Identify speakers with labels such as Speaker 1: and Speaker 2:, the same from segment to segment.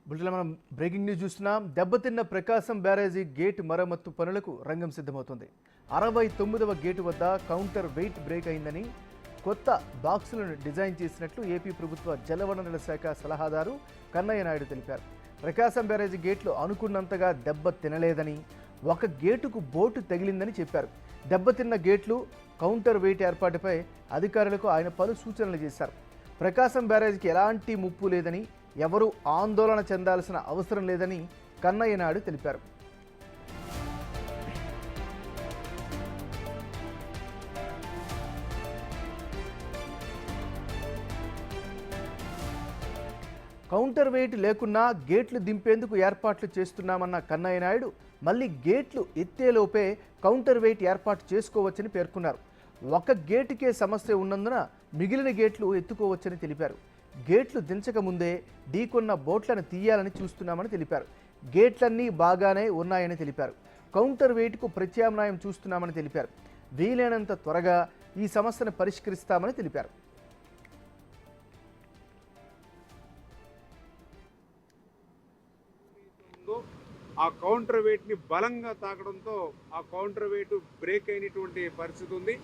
Speaker 1: బులెటిన్లో మనం breaking news చూస్తున్నాం. దెబ్బతిన్న ప్రకాశం బ్యారేజీ గేట్ మరమ్మత్తు పనులకు రంగం సిద్ధమవుతుంది. 69వ గేటు వద్ద కౌంటర్ వెయిట్ బ్రేక్ అయిందని కొత్త బాక్సులను డిజైన్ చేసినట్లు ఏపీ ప్రభుత్వ జలవనరుల శాఖ సలహాదారు కన్నయ్య నాయుడు తెలిపారు. ప్రకాశం బ్యారేజీ గేట్లు అనుకున్నంతగా దెబ్బ తినలేదని, ఒక గేటుకు బోటు తగిలిందని చెప్పారు. దెబ్బతిన్న గేట్లు కౌంటర్ వెయిట్ ఏర్పాటుపై అధికారులకు ఆయన పలు సూచనలు చేశారు. ప్రకాశం బ్యారేజీకి ఎలాంటి ముప్పు లేదని, ఎవరూ ఆందోళన చెందాల్సిన అవసరం లేదని కన్నయ్య నాయుడు తెలిపారు. కౌంటర్ వెయిట్ లేకున్నా గేట్లు దింపేందుకు ఏర్పాట్లు చేస్తున్నామన్న కన్నయ్య నాయుడు మళ్ళీ గేట్లు ఎత్తేలోపే కౌంటర్ వెయిట్ ఏర్పాటు చేసుకోవచ్చని పేర్కొన్నారు. ఒక గేటుకే సమస్య ఉన్నందున మిగిలిన గేట్లు ఎత్తుకోవచ్చని తెలిపారు. గేట్లు దించకముందే ఢీకొన్న బోట్లను తీయాలని చూస్తున్నామని తెలిపారు. గేట్లన్నీ బాగానే ఉన్నాయని తెలిపారు. కౌంటర్ వెయిట్కు ప్రత్యామ్నాయం చూస్తున్నామని తెలిపారు. వీలైనంత త్వరగా ఈ సమస్యను పరిష్కరిస్తామని తెలిపారు.
Speaker 2: ఆ కౌంటర్ వెయిట్ని బలంగా తాకడంతో ఆ కౌంటర్ వెయిట్ బ్రేక్ అయినటువంటి పరిస్థితి ఉంది.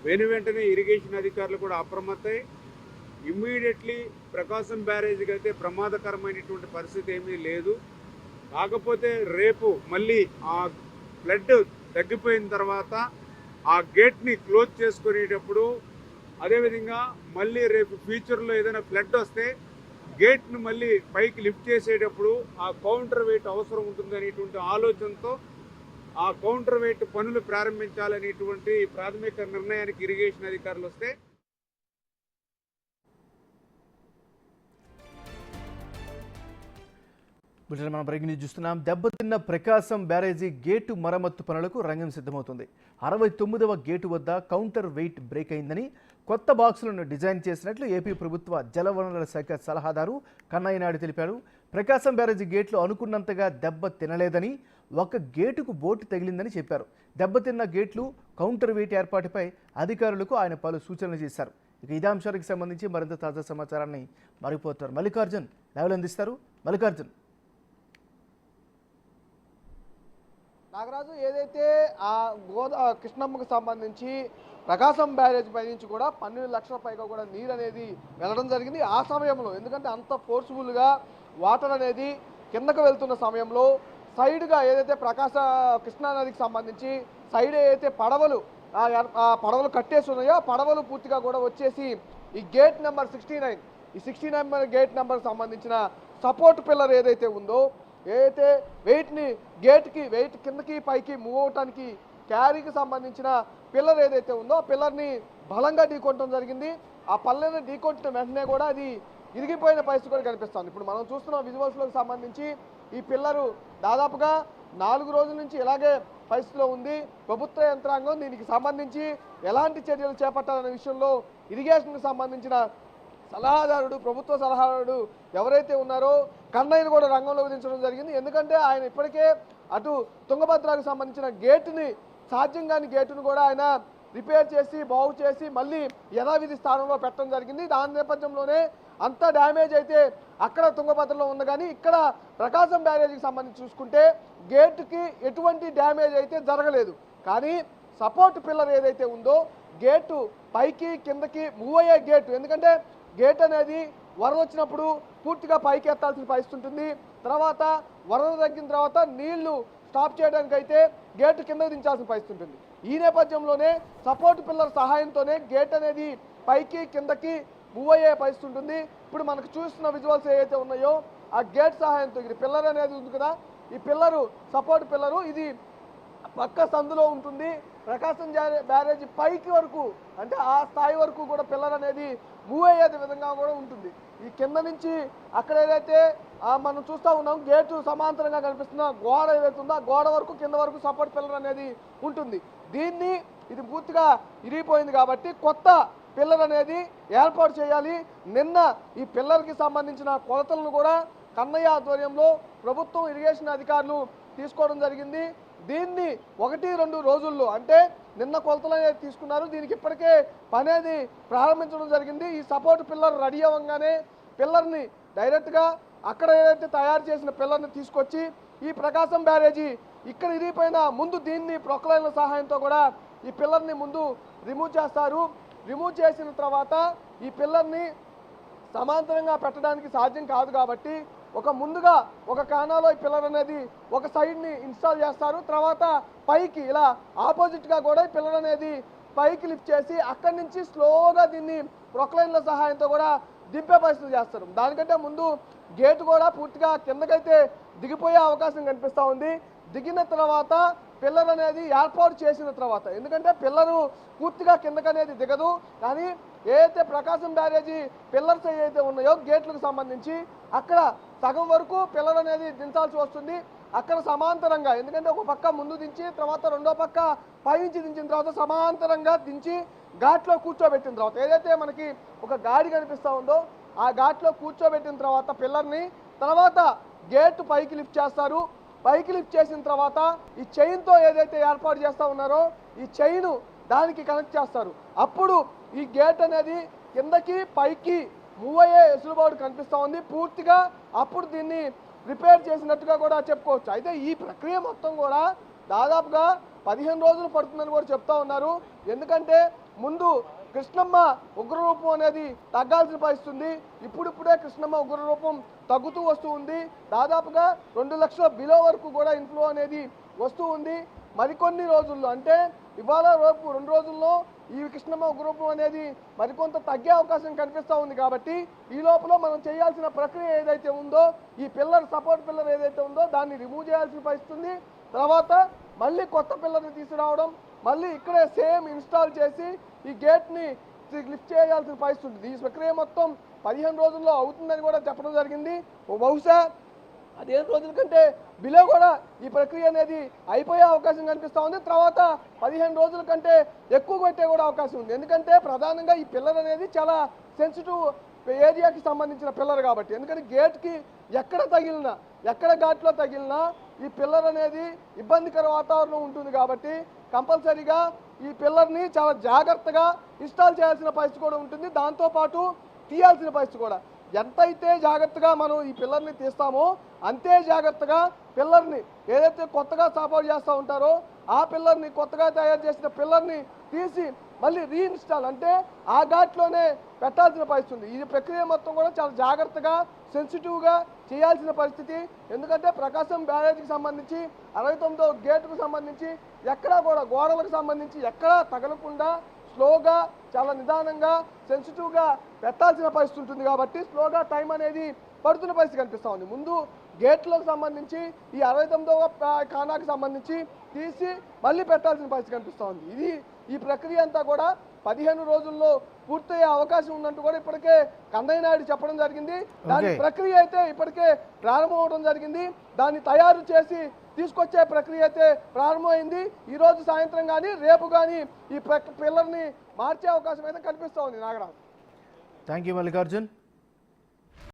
Speaker 2: వెంటనే ఇరిగేషన్ అధికారులు కూడా అప్రమత్తై ఇమ్మీడియట్లీ ప్రకాశం బ్యారేజీకి అయితే ప్రమాదకరమైనటువంటి పరిస్థితి ఏమీ లేదు. కాకపోతే రేపు మళ్ళీ ఆ ఫ్లడ్ తగ్గిపోయిన తర్వాత ఆ గేట్ని క్లోజ్ చేసుకునేటప్పుడు, అదేవిధంగా మళ్ళీ రేపు ఫ్యూచర్లో ఏదైనా ఫ్లడ్ వస్తే గేట్ను మళ్ళీ పైకి లిఫ్ట్ చేసేటప్పుడు ఆ కౌంటర్ వెయిట్ అవసరం ఉంటుంది అనేటువంటి ఆలోచనతో ఆ కౌంటర్ వెయిట్ పనులు ప్రారంభించాలనేటువంటి ప్రాథమిక నిర్ణయానికి ఇరిగేషన్ అధికారులు వస్తే
Speaker 1: మనం బ్రేకింగ్ న్యూస్ చూస్తున్నాం. దెబ్బతిన్న ప్రకాశం బ్యారేజీ గేటు మరమ్మత్తు పనులకు రంగం సిద్ధమవుతుంది. 69వ గేటు వద్ద కౌంటర్ వెయిట్ బ్రేక్ అయిందని, కొత్త బాక్సులను డిజైన్ చేసినట్లు ఏపీ ప్రభుత్వ జలవనరుల శాఖ సలహాదారు కన్నయ్య నాయుడు తెలిపారు. ప్రకాశం బ్యారేజీ గేట్లు అనుకున్నంతగా దెబ్బ తినలేదని, ఒక గేటుకు బోటు తగిలిందని చెప్పారు. దెబ్బతిన్న గేట్లు కౌంటర్ వెయిట్ ఏర్పాటుపై అధికారులకు ఆయన పలు సూచనలు చేశారు. ఇక ఇదే అంశానికి సంబంధించి మరింత తాజా సమాచారాన్ని మరిపోతారు మల్లికార్జున్ లైవ్లో అందిస్తారు. మల్లికార్జున్,
Speaker 3: నాగరాజు, ఏదైతే ఆ కృష్ణమ్మకు సంబంధించి ప్రకాశం బ్యారేజ్ పై నుంచి కూడా 12 లక్షల పైగా కూడా నీరు అనేది వెళ్ళడం జరిగింది. ఆ సమయంలో ఎందుకంటే అంత ఫోర్స్ఫుల్గా వాటర్ అనేది కిందకు వెళ్తున్న సమయంలో సైడ్గా ఏదైతే కృష్ణానదికి సంబంధించి సైడ్ ఏదైతే పడవలు కట్టేసి ఉన్నాయో ఆ పడవలు పూర్తిగా కూడా వచ్చేసి ఈ గేట్ నెంబర్ 69, ఈ 69 గేట్ నెంబర్కి సంబంధించిన సపోర్ట్ పిల్లర్ ఏదైతే ఉందో, ఏదైతే వెయిట్ కిందకి పైకి మూవ్ అవటానికి క్యారీకి సంబంధించిన పిల్లర్ ఏదైతే ఉందో ఆ పిల్లర్ని బలంగా ఢీకొట్టడం జరిగింది. ఆ పల్లెని ఢీకొట్టిన వెంటనే కూడా అది ఇరిగిపోయిన పరిస్థితి కూడా కనిపిస్తుంది. ఇప్పుడు మనం చూస్తున్న విజువల్స్లోకి సంబంధించి ఈ పిల్లరు దాదాపుగా 4 రోజుల నుంచి ఇలాగే పరిస్థితిలో ఉంది. ప్రభుత్వ యంత్రాంగం దీనికి సంబంధించి ఎలాంటి చర్యలు చేపట్టాలనే విషయంలో ఇరిగేషన్కి సంబంధించిన ప్రభుత్వ సలహాదారుడు ఎవరైతే ఉన్నారో కన్నయ్యను కూడా రంగంలోకి దించడం జరిగింది. ఎందుకంటే ఆయన ఇప్పటికే అటు తుంగభద్రకు సంబంధించిన సాధ్యం కాని గేటును కూడా ఆయన రిపేర్ చేసి బాగు చేసి మళ్ళీ యథావిధి స్థానంలో పెట్టడం జరిగింది. దాని నేపథ్యంలోనే అంత డ్యామేజ్ అయితే అక్కడ తుంగభద్రలో ఉంది, కానీ ఇక్కడ ప్రకాశం బ్యారేజీకి సంబంధించి చూసుకుంటే గేటుకి ఎటువంటి డ్యామేజ్ అయితే జరగలేదు. కానీ సపోర్ట్ పిల్లర్ ఏదైతే ఉందో గేటు పైకి కిందకి మూవ్ అయ్యే గేటు, ఎందుకంటే గేట్ అనేది వరద వచ్చినప్పుడు పూర్తిగా పైకి ఎత్తాల్సిన పరిస్థితి ఉంటుంది. తర్వాత వరద తగ్గిన తర్వాత నీళ్లు స్టాప్ చేయడానికి అయితే గేటు కింద దించాల్సిన పరిస్థితి ఉంటుంది. ఈ నేపథ్యంలోనే సపోర్ట్ పిల్లర్ సహాయంతోనే గేట్ అనేది పైకి కిందకి మూవ్ అయ్యే పరిస్థితి ఉంటుంది. ఇప్పుడు మనకు చూస్తున్న విజువల్స్ ఏవైతే ఉన్నాయో ఆ గేట్ సహాయంతో ఇది పిల్లర్ అనేది ఉంది కదా, ఈ పిల్లరు సపోర్ట్ పిల్లరు ఇది పక్క సందులో ఉంటుంది. ప్రకాశం బ్యారేజీ పైకి వరకు అంటే ఆ స్థాయి వరకు కూడా పిల్లర్ అనేది మూవ్ అయ్యే విధంగా కూడా ఉంటుంది. ఈ కింద నుంచి అక్కడ ఏదైతే మనం చూస్తూ ఉన్నాం గేటు సమాంతరంగా కనిపిస్తున్న గోడ ఏదైతే ఉందో ఆ గోడ వరకు కింద వరకు సపోర్ట్ పిల్లర్ అనేది ఉంటుంది. ఇది పూర్తిగా ఇరిగిపోయింది కాబట్టి కొత్త పిల్లర్ అనేది ఏర్పాటు చేయాలి. నిన్న ఈ పిల్లర్కి సంబంధించిన కొలతలను కూడా కన్నయ్య ఆధ్వర్యంలో ప్రభుత్వం ఇరిగేషన్ అధికారులు తీసుకోవడం జరిగింది. దీన్ని 1-2 రోజుల్లో అంటే నిన్న కొలతలు అనేది తీసుకున్నారు. దీనికి ఇప్పటికే పని అనేది ప్రారంభించడం జరిగింది. ఈ సపోర్ట్ పిల్లర్ రెడీ అవ్వగానే పిల్లర్ని డైరెక్ట్గా అక్కడ ఏదైతే తయారు చేసిన పిల్లర్ని తీసుకొచ్చి ఈ ప్రకాశం బ్యారేజీ ఇక్కడ ఇరిగిపోయిన ముందు దీన్ని ప్రొక్లైన్ల సహాయంతో కూడా ఈ పిల్లర్ని ముందు రిమూవ్ చేస్తారు. రిమూవ్ చేసిన తర్వాత ఈ పిల్లర్ని సమాంతరంగా పెట్టడానికి సాధ్యం కాదు కాబట్టి ముందుగా ఒక కానాలో ఈ పిల్లర్ అనేది ఒక సైడ్ని ఇన్స్టాల్ చేస్తారు. తర్వాత పైకి ఇలా ఆపోజిట్గా కూడా ఈ పిల్లర్ అనేది పైకి లిఫ్ట్ చేసి అక్కడి నుంచి స్లోగా దీన్ని ప్రొక్లైన్ల సహాయంతో కూడా దింపే పరిస్థితి చేస్తారు. దానికంటే ముందు గేటు కూడా పూర్తిగా కిందకైతే దిగిపోయే అవకాశం కనిపిస్తూ ఉంది. దిగిన తర్వాత పిల్లర్ అనేది ఏర్పాటు చేసిన తర్వాత, ఎందుకంటే పిల్లరు పూర్తిగా కిందకనేది దిగదు, కానీ ఏదైతే ప్రకాశం బ్యారేజీ పిల్లర్స్ ఏవైతే ఉన్నాయో గేట్లకు సంబంధించి అక్కడ సగం వరకు పిల్లర్ అనేది దించాల్సి వస్తుంది. అక్కడ సమాంతరంగా, ఎందుకంటే ఒక పక్క ముందు దించి తర్వాత రెండో పక్క పైనుంచి దించిన తర్వాత సమాంతరంగా దించి ఘాట్లో కూర్చోబెట్టిన తర్వాత ఏదైతే మనకి ఒక గాడి కనిపిస్తూ ఉందో ఆ ఘాట్లో కూర్చోబెట్టిన తర్వాత పిల్లర్ని తర్వాత గేట్ పైకి లిఫ్ట్ చేస్తారు. పైకి లిఫ్ట్ చేసిన తర్వాత ఈ చైన్తో ఏదైతే ఏర్పాటు చేస్తూ ఉన్నారో ఈ చైన్ దానికి కనెక్ట్ చేస్తారు. అప్పుడు ఈ గేట్ అనేది కిందకి పైకి మూవ్ అయ్యే వెసులుబాటు కనిపిస్తూ ఉంది పూర్తిగా. అప్పుడు దీన్ని రిపేర్ చేసినట్టుగా కూడా చెప్పుకోవచ్చు. అయితే ఈ ప్రక్రియ మొత్తం కూడా దాదాపుగా 15 రోజులు పడుతుందని కూడా చెప్తా ఉన్నారు. ఎందుకంటే ముందు కృష్ణమ్మ ఉగ్రరూపం అనేది తగ్గాల్సిన పరిస్థితుంది. ఇప్పుడిప్పుడే కృష్ణమ్మ ఉగ్రరూపం తగ్గుతూ వస్తూ ఉంది. దాదాపుగా 2 లక్షల బిలో వరకు కూడా ఇన్ఫ్లో అనేది వస్తూ ఉంది. మరికొన్ని రోజుల్లో అంటే ఇవాళ రేపు 2 రోజుల్లో ఈ కృష్ణమ్మ ఉగ్రరూపం అనేది మరికొంత తగ్గే అవకాశం కనిపిస్తూ ఉంది. కాబట్టి ఈ లోపల మనం చేయాల్సిన ప్రక్రియ ఏదైతే ఉందో ఈ పిల్లర్ సపోర్ట్ పిల్లర్ ఏదైతే ఉందో దాన్ని రిమూవ్ చేయాల్సిన పరిస్థితుంది. తర్వాత మళ్ళీ కొత్త పిల్లర్ని తీసుకురావడం, మళ్ళీ ఇక్కడే సేమ్ ఇన్స్టాల్ చేసి ఈ గేట్ని లిఫ్ట్ చేయాల్సిన పరిస్థితి ఉంటుంది. ఈ ప్రక్రియ మొత్తం 15 రోజుల్లో అవుతుందని కూడా చెప్పడం జరిగింది. బహుశా 15 రోజుల కంటే బిలో కూడా ఈ ప్రక్రియ అనేది అయిపోయే అవకాశం కనిపిస్తూ ఉంది. తర్వాత 15 రోజుల కంటే ఎక్కువ పెట్టే కూడా అవకాశం ఉంది. ఎందుకంటే ప్రధానంగా ఈ పిల్లర్ అనేది చాలా సెన్సిటివ్ ఏరియాకి సంబంధించిన పిల్లర్ కాబట్టి, ఎందుకంటే గేట్కి ఎక్కడ తగిలినా ఎక్కడ ఘాట్లో తగిలినా ఈ పిల్లర్ అనేది ఇబ్బందికర వాతావరణం ఉంటుంది. కాబట్టి కంపల్సరీగా ఈ పిల్లర్ని చాలా జాగ్రత్తగా ఇన్స్టాల్ చేయాల్సిన పరిస్థితి కూడా ఉంటుంది. దాంతోపాటు తీయాల్సిన పరిస్థితి కూడా. ఎంతైతే జాగ్రత్తగా మనం ఈ పిల్లర్ని తీస్తామో అంతే జాగ్రత్తగా పిల్లర్ని ఏదైతే కొత్తగా సపోర్ట్ చేస్తూ ఉంటారో ఆ పిల్లర్ని కొత్తగా తయారు చేసిన పిల్లర్ని తీసి మళ్ళీ రీఇన్స్టాల్ అంటే ఆ ఘాట్లోనే పెట్టాల్సిన పరిస్థితి. ఈ ప్రక్రియ మొత్తం కూడా చాలా జాగ్రత్తగా సెన్సిటివ్గా చేయాల్సిన పరిస్థితి. ఎందుకంటే ప్రకాశం బ్యారేజ్కి సంబంధించి 69వ గేటుకు సంబంధించి ఎక్కడా కూడా గోడలకు సంబంధించి ఎక్కడా తగలకుండా స్లోగా చాలా నిదానంగా సెన్సిటివ్గా పెట్టాల్సిన పరిస్థితి ఉంటుంది. కాబట్టి స్లోగా టైం అనేది పడుతున్న పరిస్థితి కనిపిస్తూ ఉంది. ముందు గేట్లకు సంబంధించి ఈ 69వ ఖానాకి సంబంధించి తీసి మళ్ళీ పెట్టాల్సిన పరిస్థితి కనిపిస్తూ ఉంది. ఈ ప్రక్రియ అంతా కూడా 15 రోజుల్లో పూర్తయ్యే అవకాశం ఉందంటూ కూడా ఇప్పటికే కన్నయ్య నాయుడు చెప్పడం జరిగింది. దాని ప్రక్రియ అయితే ఇప్పటికే ప్రారంభం అవడం జరిగింది. దాన్ని తయారు చేసి తీసుకొచ్చే ప్రక్రియ అయితే ప్రారంభమైంది. ఈ రోజు సాయంత్రం కానీ రేపు కానీ ఈ పిల్లర్ని మార్చే అవకాశం అయితే కనిపిస్తూ ఉంది. నాగరాజు.
Speaker 1: Thank you Mallikarjun.